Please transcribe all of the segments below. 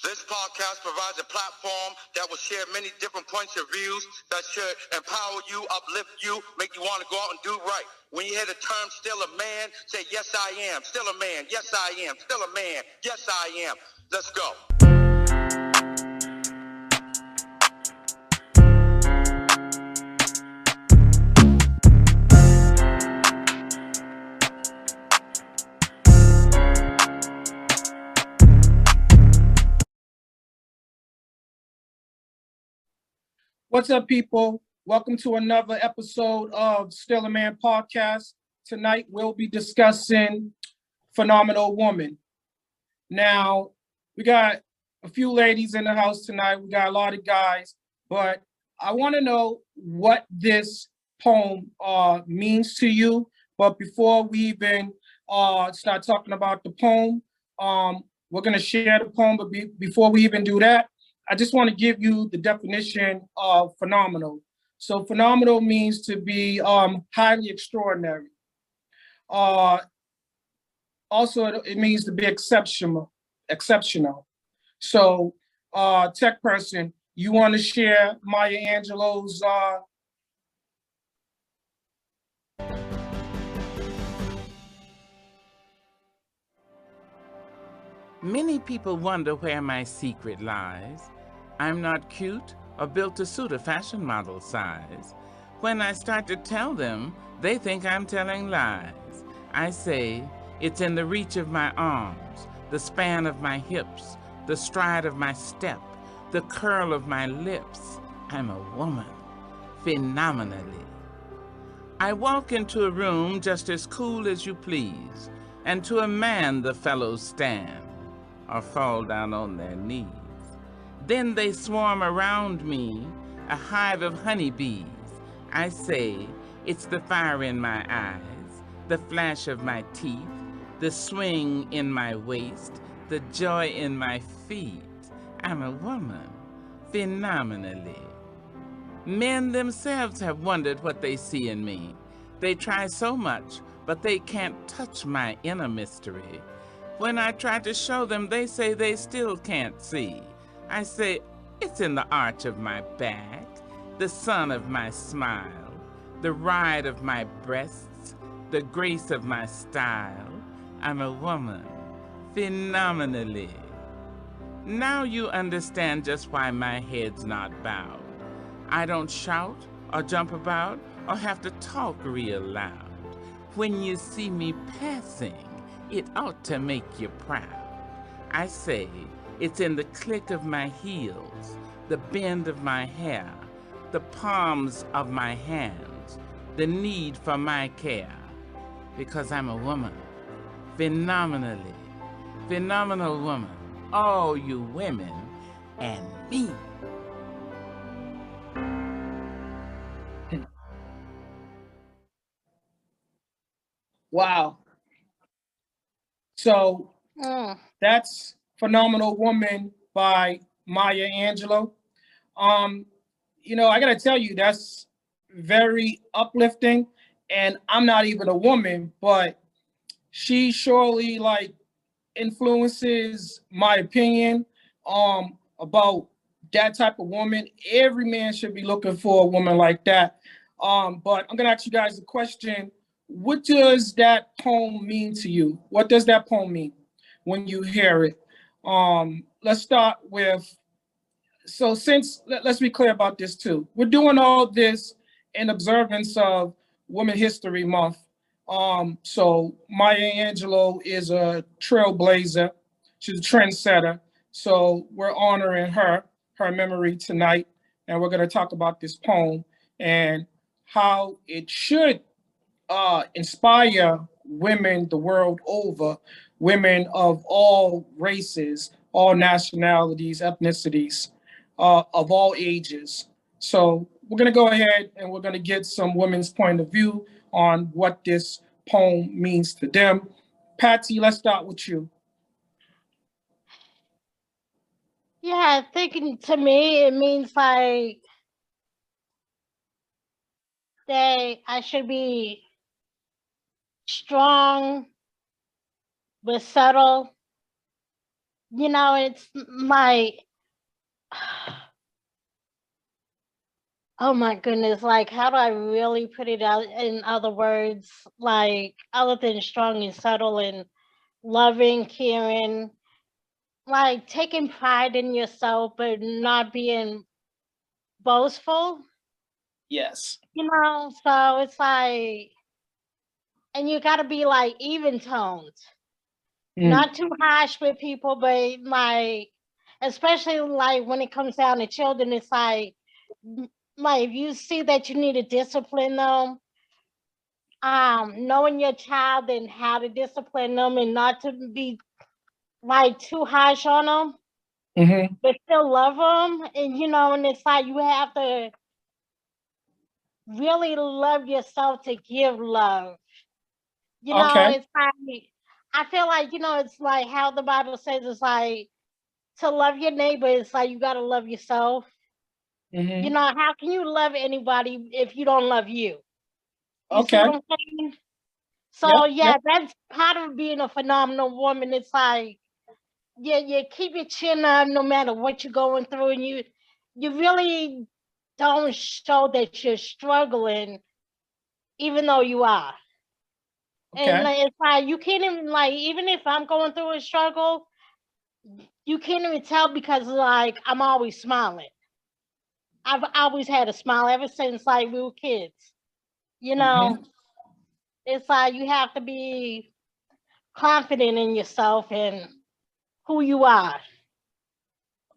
This podcast provides a platform that will share many different points of views that should empower you, uplift you, make you want to go out and do right. When you hear the term still a man, say, yes, I am. Still a man. Yes, I am. Still a man. Yes, I am. Let's go. What's up, people? Welcome to another episode of Still a Man podcast. Tonight, we'll be discussing Phenomenal Woman. Now, we got a few ladies in the house tonight. We got a lot of guys, but I want to know what this poem means to you. But before we even start talking about the poem, we're going to share the poem. But before we even do that, I just want to give you the definition of phenomenal. So phenomenal means to be highly extraordinary. Also, it means to be exceptional. So tech person, you want to share Maya Angelou's Many people wonder where my secret lies. I'm not cute or built to suit a fashion model size. When I start to tell them, they think I'm telling lies. I say, it's in the reach of my arms, the span of my hips, the stride of my step, the curl of my lips. I'm a woman, phenomenally. I walk into a room just as cool as you please, and to a man the fellows stand or fall down on their knees. Then they swarm around me, a hive of honeybees. I say, it's the fire in my eyes, the flash of my teeth, the swing in my waist, the joy in my feet. I'm a woman, phenomenally. Men themselves have wondered what they see in me. They try so much, but they can't touch my inner mystery. When I try to show them, they say they still can't see. I say, it's in the arch of my back, the sun of my smile, the ride of my breasts, the grace of my style. I'm a woman, phenomenally. Now you understand just why my head's not bowed. I don't shout or jump about or have to talk real loud. When you see me passing, it ought to make you proud. I say, it's in the click of my heels, the bend of my hair, the palms of my hands, the need for my care. Because I'm a woman, phenomenally, phenomenal woman, all you women and me. wow. So that's Phenomenal Woman by Maya Angelou. I gotta tell you, that's very uplifting. And I'm not even a woman, but she surely influences my opinion about that type of woman. Every man should be looking for a woman like that. But I'm gonna ask you guys a question. What does that poem mean to you? What does that poem mean when you hear it? Let's start with, let's be clear about this too. We're doing all this in observance of Women History Month. So Maya Angelou is a trailblazer. She's a trendsetter. So we're honoring her memory tonight. And we're gonna talk about this poem and how it should inspire women the world over, women of all races, all nationalities, ethnicities, of all ages. So we're going to go ahead and we're going to get some women's point of view on what this poem means to them. Patsy, let's start with you. Yeah, thinking to me, it means like I should be strong, but subtle, it's like, oh my goodness, like, how do I really put it out in other words? Like, other than strong and subtle and loving, caring, like taking pride in yourself, but not being boastful, Yes. So it's like, and you got to be like even toned, not too harsh with people, but like, especially like when it comes down to children, it's like if you see that you need to discipline them, knowing your child and how to discipline them and not to be like too harsh on them, but still love them. And it's like you have to really love yourself to give love. Okay. It's like, I feel like, it's like how the Bible says, it's like to love your neighbor, it's like you got to love yourself. How can you love anybody if you don't love you? You see what Okay. I'm saying? So, Yep. yeah, Yep. that's part of being a phenomenal woman. It's like, yeah, you keep your chin up no matter what you're going through, and you really don't show that you're struggling, even though you are. And Okay. it's like you can't even, like, even if I'm going through a struggle, you can't even tell because like I'm always smiling. I've always had a smile ever since like we were kids. You know, it's like you have to be confident in yourself and who you are.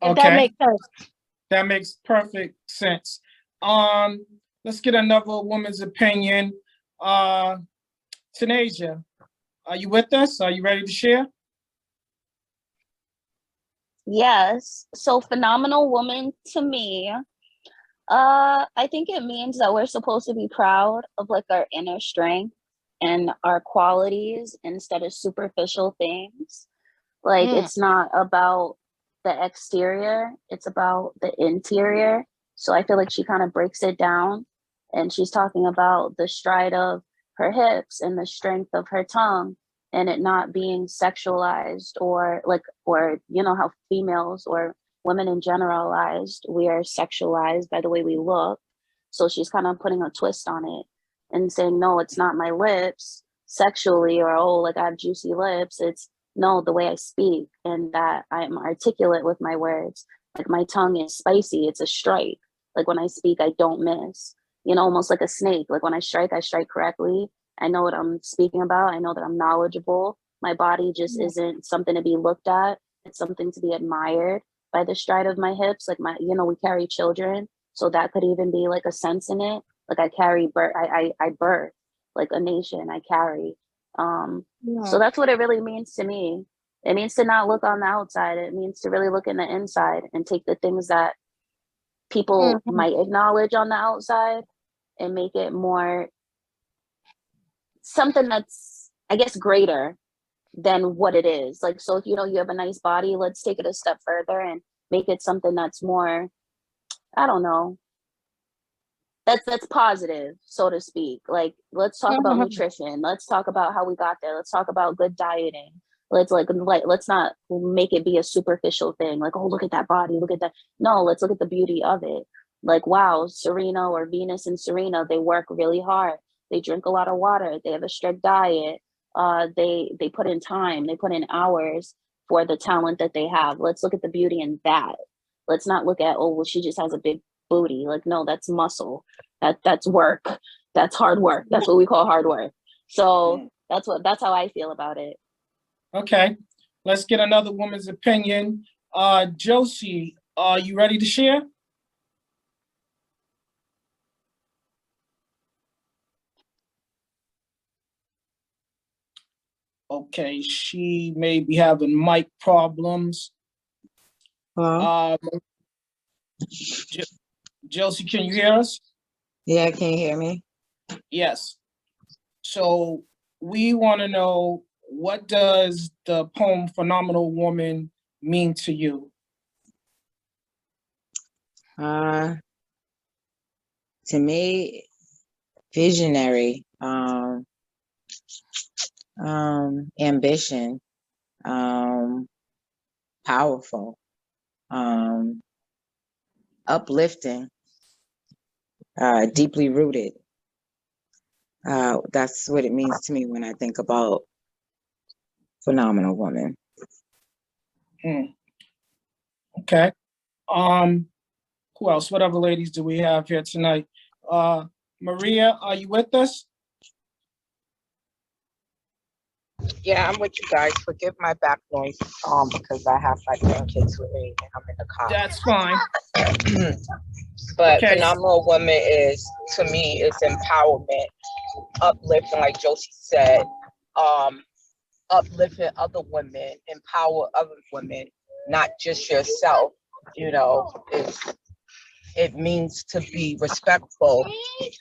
If that Okay. makes sense. That makes perfect sense. Um, let's get another woman's opinion. Uh, Tanasia, are you with us? Are you ready to share? Yes. So phenomenal woman to me. I think it means that we're supposed to be proud of like our inner strength and our qualities instead of superficial things. Like Mm. it's not about the exterior, it's about the interior. So I feel like she kind of breaks it down and she's talking about the stride of her hips and the strength of her tongue and it not being sexualized or like, or you know how females or women in generalized, we are sexualized by the way we look. So she's kind of putting a twist on it and saying, no, it's not my lips sexually or, oh, like I have juicy lips. It's no, the way I speak and that I'm articulate with my words. Like my tongue is spicy, it's a strike. Like when I speak, I don't miss, almost like a snake. Like when I strike correctly. I know what I'm speaking about. I know that I'm knowledgeable. My body just isn't something to be looked at. It's something to be admired by the stride of my hips. Like we carry children. So that could even be like a sense in it. Like I carry birth, I birth like a nation, I carry. So that's what it really means to me. It means to not look on the outside. It means to really look in the inside and take the things that people might acknowledge on the outside and make it more something that's, I guess, greater than what it is. Like, so if you have a nice body, let's take it a step further and make it something that's more, I don't know, that's positive, so to speak. Like, let's talk about nutrition. Let's talk about how we got there. Let's talk about good dieting. Let's not make it be a superficial thing. Like, oh, look at that body, look at that. No, let's look at the beauty of it. Like, wow, Serena or Venus and Serena, they work really hard. They drink a lot of water. They have a strict diet. They put in time. They put in hours for the talent that they have. Let's look at the beauty in that. Let's not look at, oh, well, she just has a big booty. Like, no, that's muscle. That's work. That's hard work. That's what we call hard work. So that's how I feel about it. Okay. Let's get another woman's opinion. Josie, are you ready to share? Okay, she may be having mic problems. Hello? Josie, can you hear us? Yeah, can you hear me? Yes. So we want to know, what does the poem Phenomenal Woman mean to you? To me, visionary, ambition, powerful, uplifting, deeply rooted. That's what it means to me when I think about phenomenal woman. Okay. Who else? What other ladies do we have here tonight? Maria, are you with us? Yeah, I'm with you guys. Forgive my back noise, because I have my grandkids with me and I'm in the car. That's fine. But Okay. phenomenal woman is, to me, it's empowerment, uplifting, like Josie said, uplifting other women, empower other women, not just yourself. You know, it means to be respectful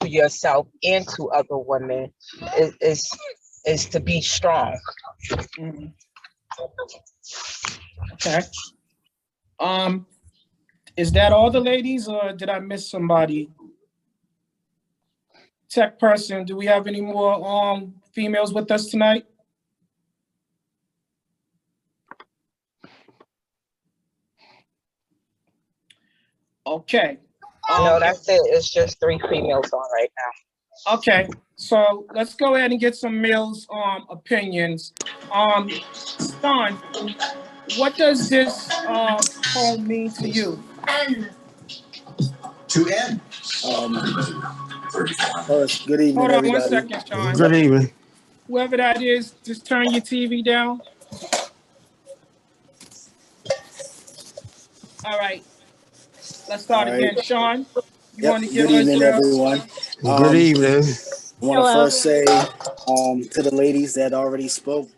to yourself and to other women. Is to be strong. Mhm. Okay. Is that all the ladies, or did I miss somebody? Tech person, do we have any more females with us tonight? Okay. No, that's it. It's just 3 females on right now. Okay, so let's go ahead and get some males' opinions. Sean, what does this poem mean to you? To end. First, good evening, Hold on everybody. 1 second, Sean. Good evening. Whoever that is, just turn your TV down. All right, let's start again. Sean, you want to give Good us evening, your... everyone. Good evening. I want to Hello. first say to the ladies that already spoke,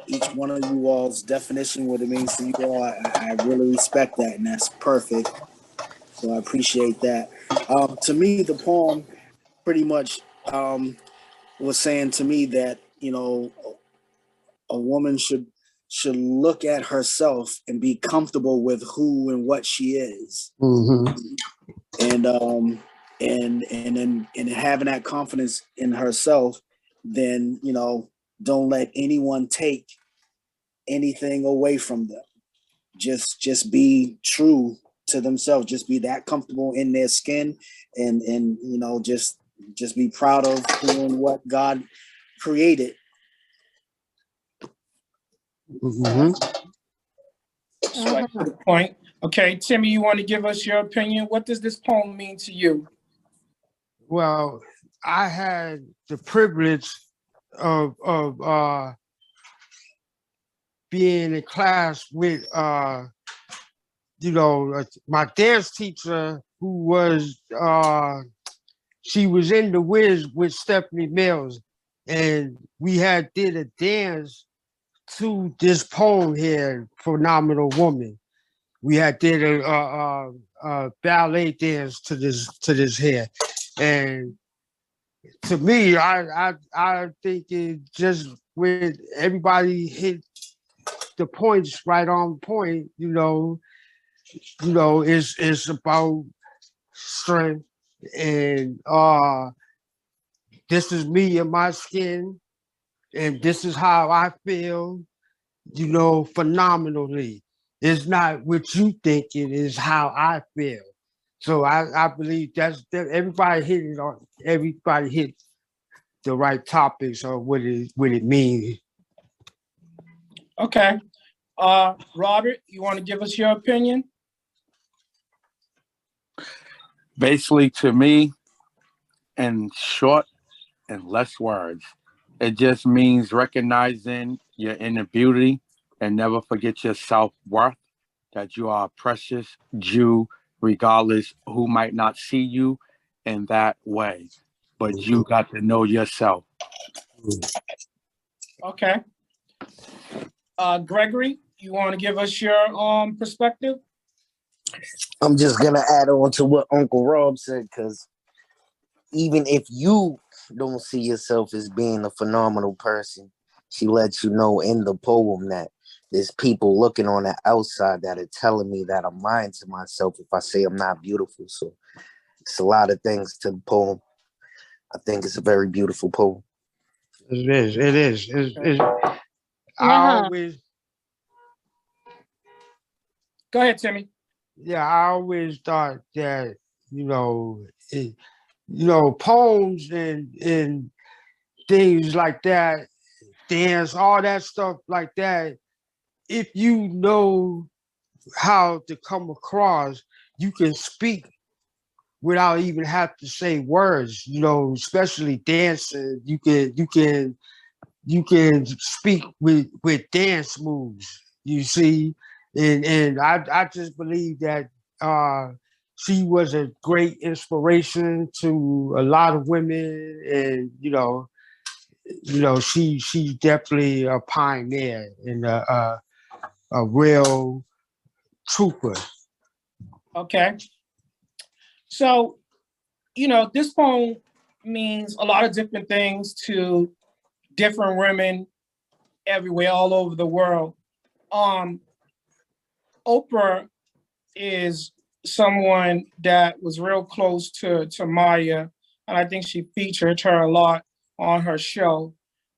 each one of you all's definition, what it means to you all, I really respect that, and that's perfect. So I appreciate that. To me, the poem pretty much was saying to me that, you know, a woman should look at herself and be comfortable with who and what she is. And having that confidence in herself, then, you know, don't let anyone take anything away from them. Just be true to themselves. Just be that comfortable in their skin, and you know, just be proud of who and what God created. Straight to the point. Okay, Timmy, you want to give us your opinion? What does this poem mean to you? Well, I had the privilege of being in class with you know, my dance teacher, who was she was in the Wiz with Stephanie Mills, and we had did a dance to this poem here, Phenomenal Woman. We had did a ballet dance to this here, and to me, I think it just, when everybody hit the points right on point, you know, it's about strength, and this is me in my skin, and this is how I feel, you know, phenomenally. It's not what you think it is, how I feel. So I believe that everybody hit the right topics of what it means. Okay. Robert, you want to give us your opinion? Basically, to me, in short and less words, it just means recognizing your inner beauty and never forget your self-worth, that you are a precious Jew, regardless who might not see you in that way. But you got to know yourself. Okay. Gregory, you want to give us your perspective? I'm just gonna add on to what Uncle Rob said, because even if you don't see yourself as being a phenomenal person, she lets you know in the poem that there's people looking on the outside that are telling me that I'm lying to myself if I say I'm not beautiful. So it's a lot of things to the poem. I think it's a very beautiful poem. It is. I always Go ahead, Timmy. Yeah, I always thought that, poems and things like that, dance, all that stuff like that, if you know how to come across, you can speak without even have to say words, especially dancing. You can speak with dance moves, you see. And I just believe that she was a great inspiration to a lot of women, and she's definitely a pioneer and a real trooper. Okay. So, this poem means a lot of different things to different women everywhere, all over the world. Oprah is someone that was real close to Maya, and I think she featured her a lot on her show.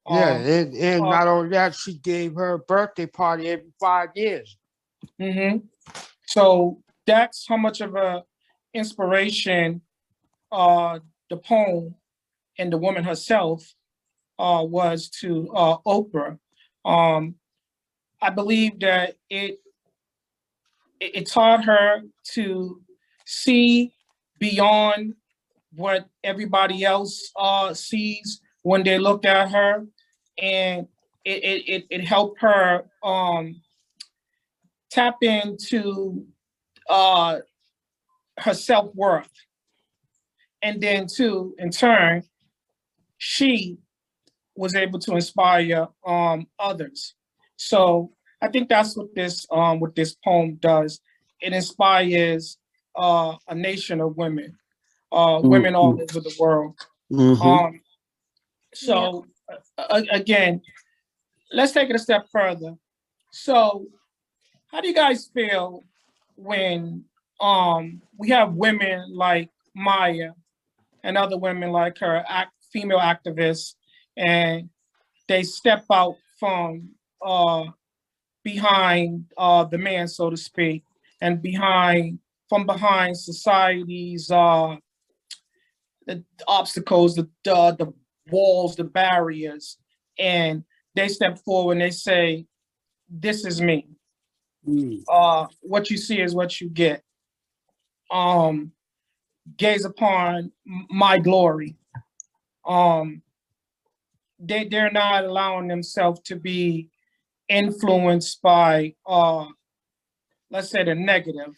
Yeah, and not only that, she gave her a birthday party every 5 years. So that's how much of a inspiration the poem and the woman herself was to Oprah. I believe that it taught her to see beyond what everybody else sees when they look at her, and it helped her tap into her self-worth. And then too, in turn, she was able to inspire others. So I think that's what this poem does. It inspires a nation of women, women all over the world. So again, let's take it a step further. So how do you guys feel when we have women like Maya and other women like her, female activists, and they step out from behind the man, so to speak, and from behind society's the obstacles, the walls, the barriers, and they step forward and they say, "This is me. What you see is what you get. Gaze upon my glory." They're not allowing themselves to be influenced by let's say the negative.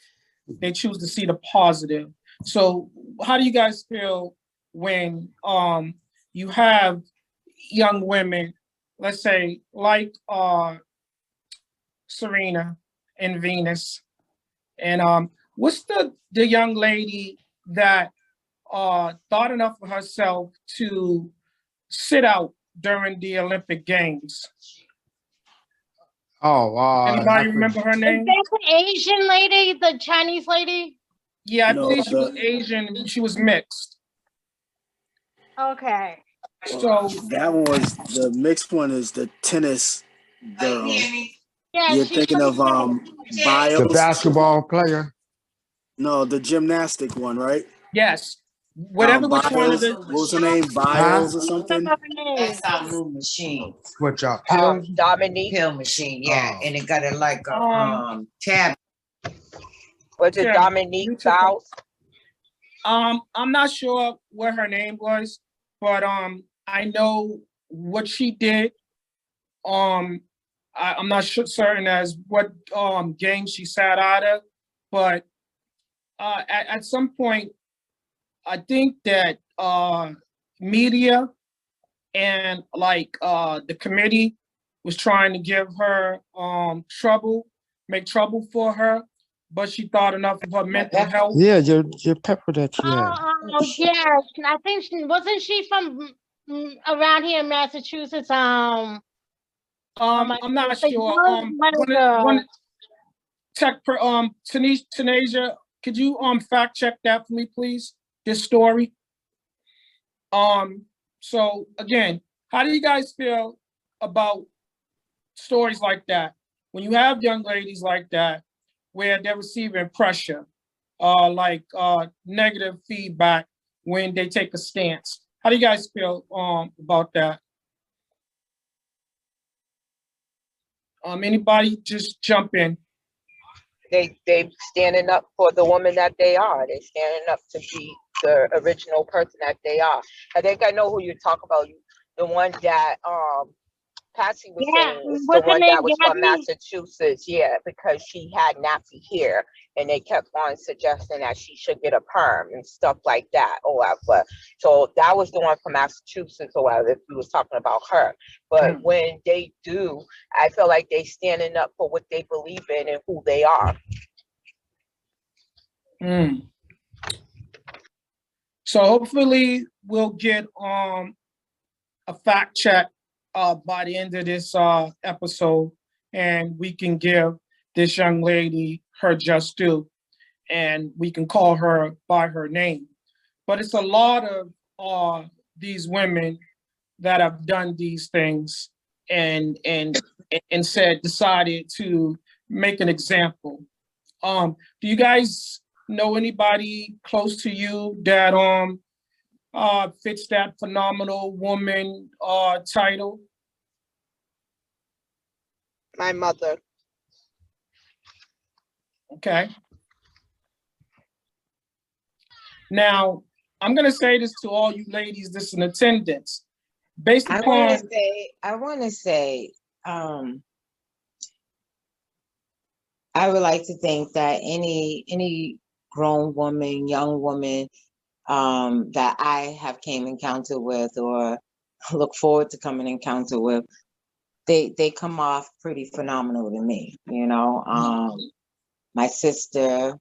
They choose to see the positive. So how do you guys feel when you have young women, let's say like Serena and Venus, and what's the young lady that thought enough of herself to sit out during the Olympic Games? Anybody remember her name? Is that the Asian lady, the Chinese lady? Yeah, I believe she was Asian. She was mixed. Okay. So that one was the mixed one. Is the tennis girl? Yeah, You're thinking of Biles, the basketball player. No, the gymnastic one, right? Yes. Whatever which one of the what was her name? Biles or something? That's our new machine. What y'all? Dominique. Pill machine, yeah. And it got it like a tab. Was it Dominique Biles? I'm not sure what her name was, but I know what she did. I'm not certain as what game she sat out of, but at some point, I think that media and like the committee was trying to give her make trouble for her, but she thought enough of her mental health. Yeah, your pepper that you had. Yeah, I think wasn't she from around here in Massachusetts? I'm not sure. One tech Tanasia, could you fact check that for me, please? This story. So again, how do you guys feel about stories like that? When you have young ladies like that where they're receiving pressure, like negative feedback when they take a stance. How do you guys feel about that? Anybody just jump in? They standing up for the woman that they are. They standing up to be the original person that they are. I think I know who you're talking about. The one that Patsy was Yeah, saying is the what's her one name? that was from Gabby? Massachusetts. Yeah, because she had nappy hair, and they kept on suggesting that she should get a perm and stuff like that, or whatever. So that was the one from Massachusetts, or whatever. If we was talking about her, but when they do, I feel like they standing up for what they believe in and who they are. So hopefully we'll get a fact check by the end of this episode, and we can give this young lady her just due, and we can call her by her name. But it's a lot of these women that have done these things and decided to make an example. Do you guys know anybody close to you that fits that phenomenal woman title? My mother. Okay. Now, I'm going to say this to all you ladies that's in attendance. Based I upon... want to say, I would like to think that any grown woman, young woman, that I have came encounter with or look forward to coming encounter with, they come off pretty phenomenal to me, you know. My sister,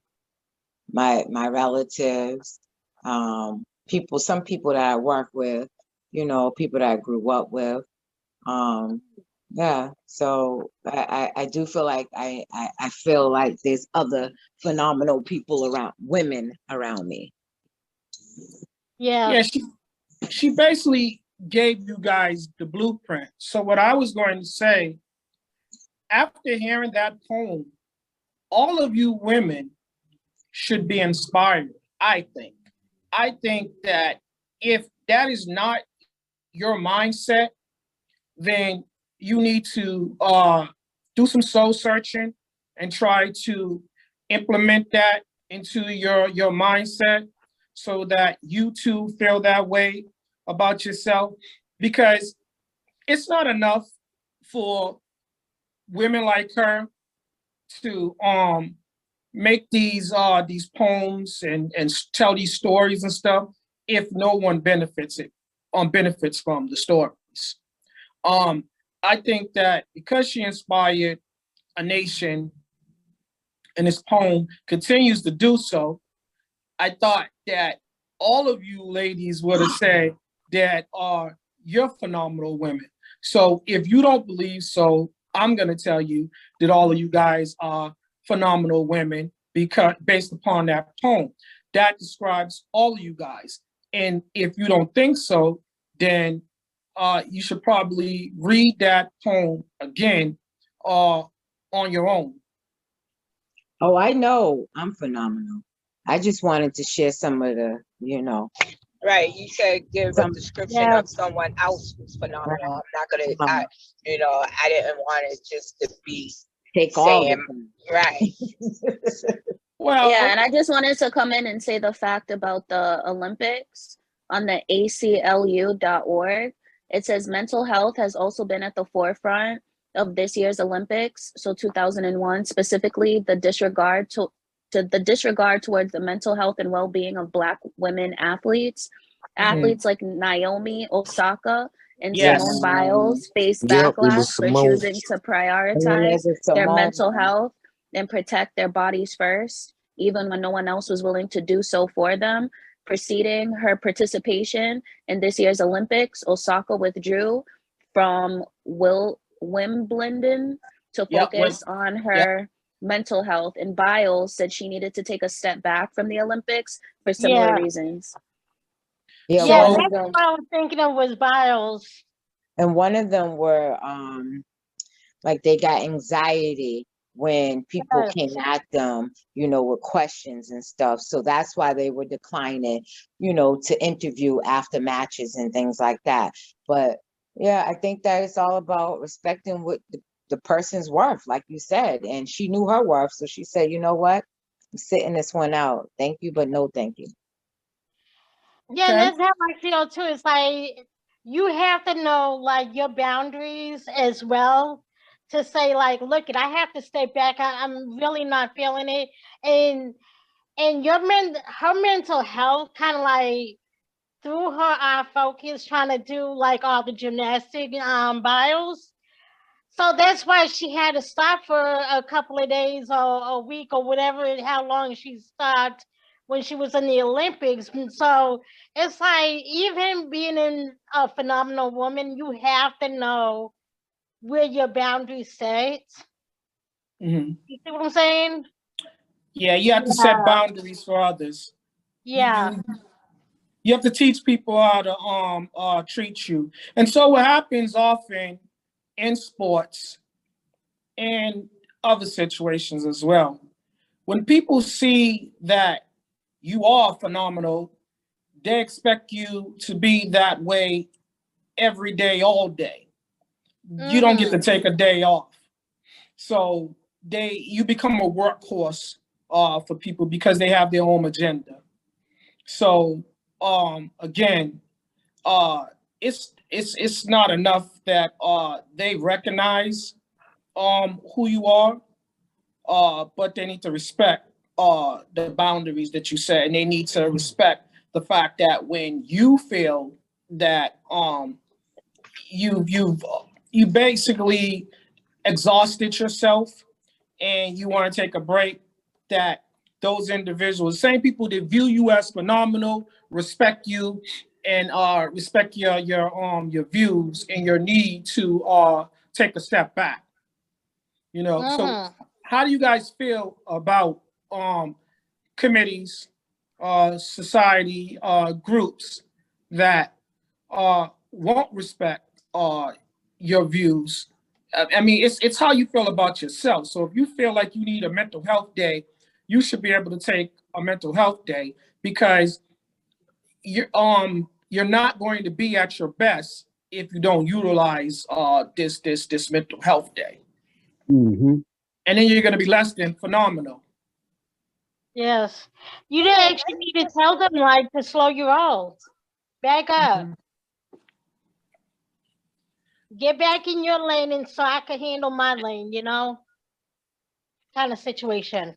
my relatives, some people that I work with, you know, people that I grew up with. Yeah, so I do feel like I feel like there's other phenomenal people around, women around me. Yeah. She basically gave you guys the blueprint. So what I was going to say, after hearing that poem, all of you women should be inspired, I think. I think that if that is not your mindset, then you need to do some soul searching and try to implement that into your mindset so that you too feel that way about yourself. Because it's not enough for women like her to make these poems and tell these stories and stuff if no one benefits from the stories. I think that because she inspired a nation and this poem continues to do so, I thought that all of you ladies would have said that you're phenomenal women. So if you don't believe so, I'm going to tell you that all of you guys are phenomenal women because based upon that poem. That describes all of you guys. And if you don't think so, then you should probably read that poem again on your own. Oh, I know I'm phenomenal. I just wanted to share some of the, you know. Right, you said give a description of someone else who's phenomenal. I'm not gonna, I didn't want it just to be take all saying, right. Well, yeah, and I just wanted to come in and say the fact about the Olympics on the aclu.org. It says mental health has also been at the forefront of this year's Olympics. So 2001, specifically the disregard towards the mental health and well-being of Black women athletes. Athletes like Naomi Osaka and Simone Biles faced backlash for choosing to prioritize their mental health and protect their bodies first, even when no one else was willing to do so for them. Preceding her participation in this year's Olympics, Osaka withdrew from Wimbledon to focus on her mental health, and Biles said she needed to take a step back from the Olympics for similar reasons. Yeah, that's what I was thinking of was Biles. And one of them were like they got anxiety when people Yes. came at them, you know, with questions and stuff. So that's why they were declining, you know, to interview after matches and things like that. But yeah, I think that it's all about respecting what the person's worth, like you said. And she knew her worth. So she said, you know what? I'm sitting this one out. Thank you, but no thank you. Yeah, and Okay. that's how I feel too. It's like you have to know like your boundaries as well to say like, look, I have to step back. I'm really not feeling it, and her mental health kind of like threw her our focus trying to do like all the gymnastic bios. So that's why she had to stop for a couple of days or a week or whatever, how long she stopped when she was in the Olympics. And so it's like, even being in a phenomenal woman, you have to know where your boundaries set. Hmm. You see what I'm saying? Yeah, you have to set Yeah. boundaries for others. You Yeah. you you have to teach people how to treat you. And so what happens often in sports and other situations as well, when people see that you are phenomenal, they expect you to be that way every day, all day. You don't get to Mm-hmm. take a day off. So you become a workhorse for people because they have their own agenda. So again, uh, it's not enough that they recognize who you are, but they need to respect the boundaries that you set, and they need to respect the fact that when you feel that you basically exhausted yourself and you want to take a break, that those individuals, same people that view you as phenomenal, respect you and respect your views and your need to take a step back. You know, so Mm-hmm. how do you guys feel about committees, society, groups that won't respect your views? I mean, it's how you feel about yourself. So if you feel like you need a mental health day, you should be able to take a mental health day, because you're not going to be at your best if you don't utilize this mental health day, Mm-hmm. and then you're going to be less than phenomenal. Yes. You didn't actually need to tell them like to slow your roll. Back up. Mhm. Get back in your lane and so I can handle my lane, kind of situation.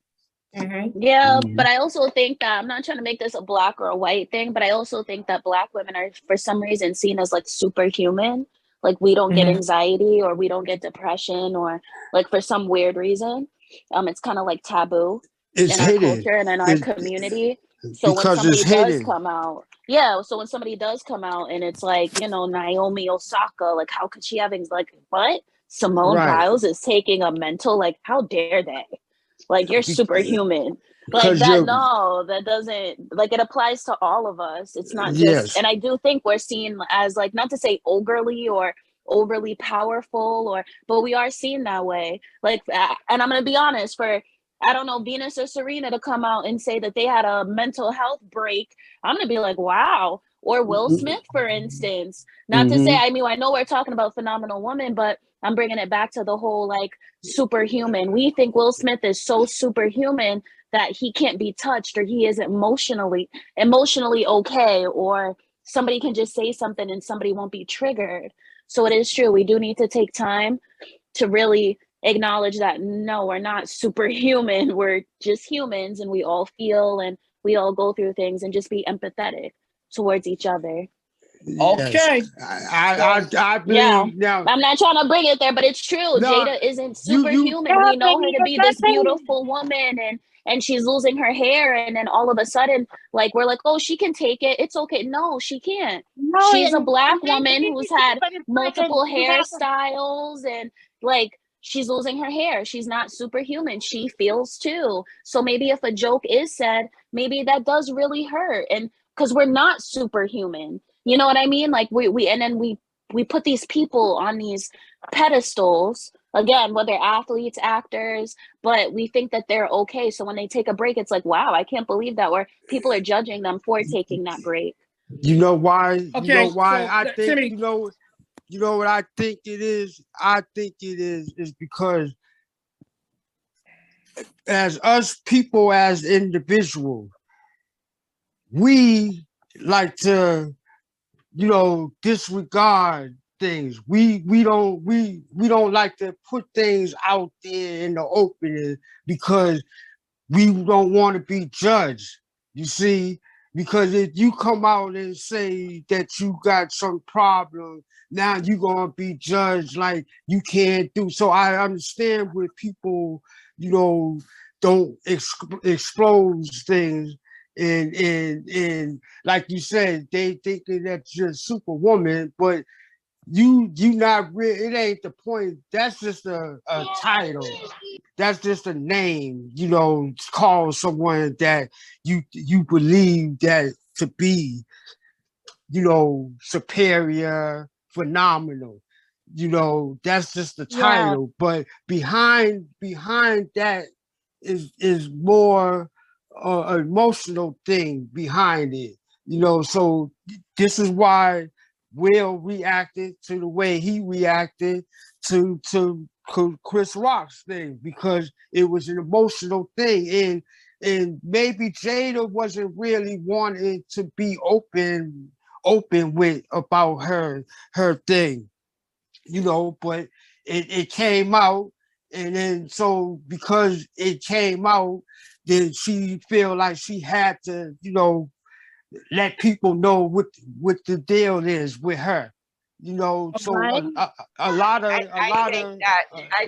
Mhm. Yeah, but Mm-hmm. I also think that I'm not trying to make this a black or a white thing, but I also think that black women are for some reason seen as like superhuman. Like we don't get Mhm. anxiety or we don't get depression or like for some weird reason. It's kind of like taboo It's in our hidden. culture and in our It community. So when because it's somebody does hidden. come out, yeah, so when somebody does come out and it's like, Naomi Osaka, like how could she have like what? Simone Right. Biles is taking a mental, like how dare they? Like you're Be- superhuman, like Because that. you're No, that doesn't, like, it applies to all of us. It's not just, yes. and I do think we're seen as like, not to say overly or overly powerful, but we are seen that way, like, and I'm gonna be honest, for I don't know, Venus or Serena to come out and say that they had a mental health break, I'm gonna be like, wow. Or Will Smith, for instance. Not to say, Mm-hmm. I mean, I know we're talking about phenomenal woman, but I'm bringing it back to the whole like superhuman. We think Will Smith is so superhuman that he can't be touched or he isn't emotionally okay, or somebody can just say something and somebody won't be triggered. So it is true. We do need to take time to really acknowledge that no, we're not superhuman. We're just humans and we all feel and we all go through things, and just be empathetic towards each other. Yes. Okay. So I Yeah. believe now. I'm not trying to bring it there, but it's true. No, Jada isn't you superhuman. Yeah, We know her baby, to it's be this nothing. beautiful woman, and she's losing her hair, and then all of a sudden, like, we're like, oh, she can take it. It's okay. No, she can't. No, She's a and black maybe, woman who's had but it's like multiple you have to. hairstyles, and like she's losing her hair. She's not superhuman. She feels too. So maybe if a joke is said, maybe that does really hurt. And because we're not superhuman. You know what I mean? Like we and then we put these people on these pedestals again, whether athletes, actors, but we think that they're okay. So when they take a break, it's like, wow, I can't believe that. Or people are judging them for taking that break. You know why? Okay, you know why so I think, Timmy, you know what I think it is? I think it is because as us people, as individuals, we like to, disregard things. We don't like to put things out there in the open because we don't want to be judged. You see, because if you come out and say that you got some problem, now you're gonna be judged like you can't do. So I understand where people, don't expose things and like you said, they thinking that you're superwoman, but you not really, it ain't the point. That's just a title. That's just a name, to call someone that you believe that to be, superior, phenomenal. That's just the Yeah. title. But behind that is more emotional thing behind it. So this is why Will reacted to the way he reacted to Chris Rock's thing, because it was an emotional thing, and maybe Jada wasn't really wanting to be open with about her thing, but it came out, and then so because it came out, then she feel like she had to, let people know what the deal is with her. So Right. a lot of I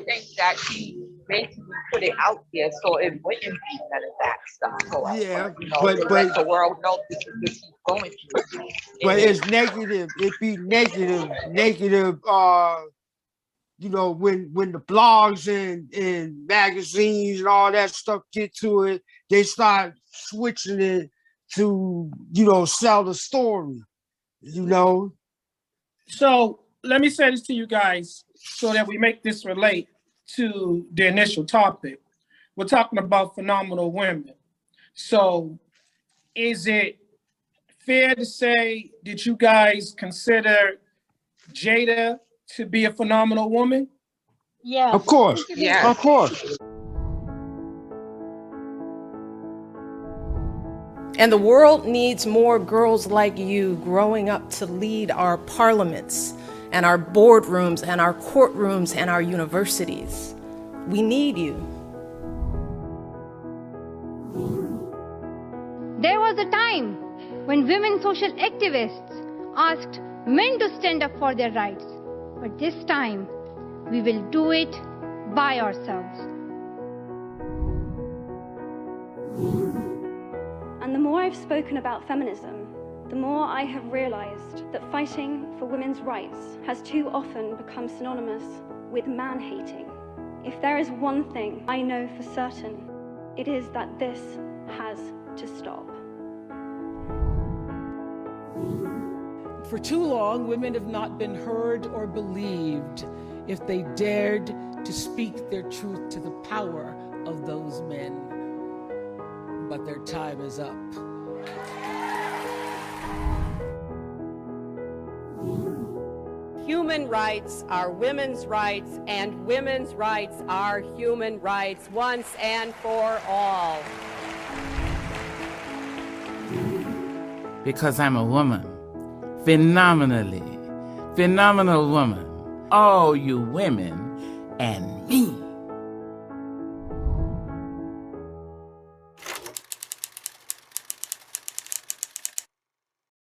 think that he basically put it out there so it wouldn't be none of that stuff. So yeah, to let the world know this is what she's going through. but it's negative. It be negative. When the blogs and magazines and all that stuff get to it, they start switching it to, sell the story, so let me say this to you guys so that we make this relate to the initial topic. We're talking about phenomenal women. So is it fair to say that you guys consider Jada to be a phenomenal woman? Yes. Of course. Yes. Of course. And the world needs more girls like you growing up to lead our parliaments and our boardrooms and our courtrooms and our universities. We need you. There was a time when women social activists asked men to stand up for their rights. But this time, we will do it by ourselves. And the more I've spoken about feminism, the more I have realized that fighting for women's rights has too often become synonymous with man-hating. If there is one thing I know for certain, it is that this has to stop. For too long, women have not been heard or believed if they dared to speak their truth to the power of those men. But their time is up. Human rights are women's rights, and women's rights are human rights once and for all. Because I'm a woman. Phenomenal woman. All you women and me.